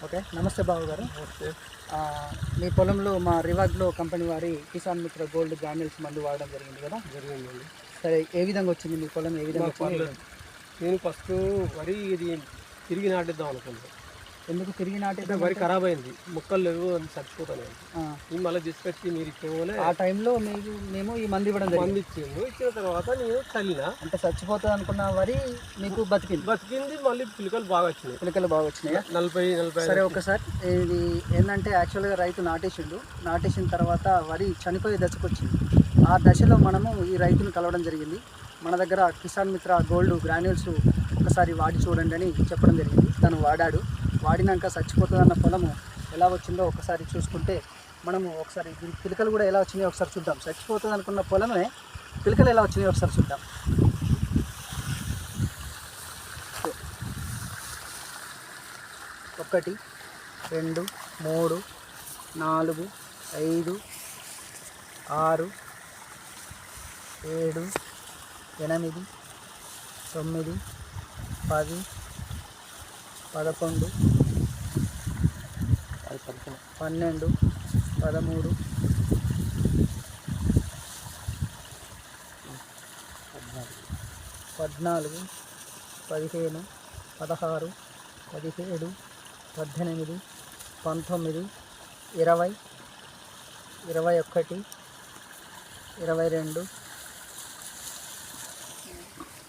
Okay, నమస్తే బాబు గారు. Okay. మీ పొలంలో మా రివాగ్లో కంపెనీ వారి కిసాన్ మిత్ర గోల్డ్ గ్రాన్యూల్స్ మందు వాడడం జరిగింది కదా? జరిగిందండి. సరే, ఏ విధంగా వచ్చింది మీ పొలం? ఏ విధంగా మాకు పర్లేదు. నేను ఫస్ట్ వరి ఇది తిరిగి నాటిద్దాం అనుకున్నాను. ఎందుకు తిరిగి అంటే నాటిద్దాం? వరి ఖరాబ్ అయింది, మొక్కలు లేవు, అని చచ్చిపోతాను. నేను మళ్ళీ తీసుకొచ్చి మీరు ఇచ్చేమోలే ఆ టైంలో మేము ఈ మందు ఇవ్వడం జరిగింది. మంది ఇచ్చిన తర్వాత నేను చల్లిన. అంటే చచ్చిపోతుంది అనుకున్న వరి మీకు బతికింది. మళ్ళీ పిలకలు బాగా వచ్చినాయి. పిలకలు బాగా వచ్చినాయి. 40 సరే, ఒకసారి ఇది ఏంటంటే యాక్చువల్గా రైతు నాటేసిన తర్వాత వరి చనిపోయే దశకు వచ్చింది. ఆ దశలో మనము ఈ రైతుని కలవడం జరిగింది. మన దగ్గర కిసాన్ మిత్ర గోల్డ్ గ్రాన్యూల్స్ ఒకసారి వాడి చూడండి అని చెప్పడం జరిగింది. తను వాడినాక చచ్చిపోతుందన్న పొలము ఎలా వచ్చిందో ఒకసారి చూసుకుంటే మనము ఒకసారి పిలకలు కూడా ఎలా వచ్చినాయో ఒకసారి చూద్దాం. చచ్చిపోతుంది అనుకున్న పొలమే పిలకలు ఎలా వచ్చినాయో ఒకసారి చూద్దాం. 1 2 3 4 5 6 7 8 9 10 11 12 13 14 15 16 17 18 19 20 21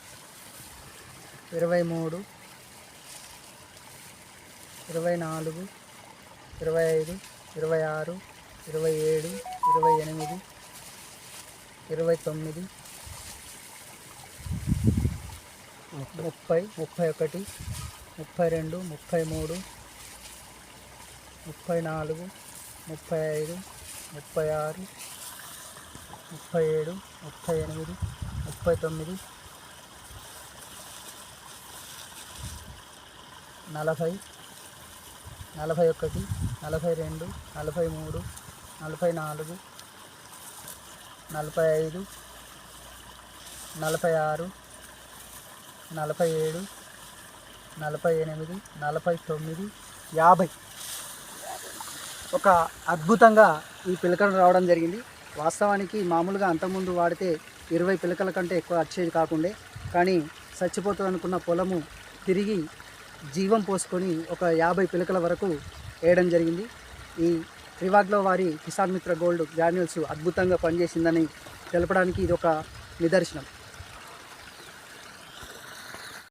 22 23 24 25 26 27 28 29 30 31 32 33 34 35 36 37 38 39 40 41 42 43 44 45 46 47 48 49 50 ఒక అద్భుతంగా ఈ పిలకలు రావడం జరిగింది. వాస్తవానికి మామూలుగా అంతకుముందు వాడితే 20 పిలకల కంటే ఎక్కువ వచ్చేది కాకుండా, కానీ చచ్చిపోతుంది అనుకున్న పొలము తిరిగి జీవం పోసుకొని ఒక 50 పిలకల వరకు వేయడం జరిగింది. ఈ రివాగ్లో వారి కిసాన్ మిత్ర గోల్డ్ గ్రాన్యూల్స్ అద్భుతంగా పనిచేసిందని తెలపడానికి ఇది ఒక నిదర్శనం.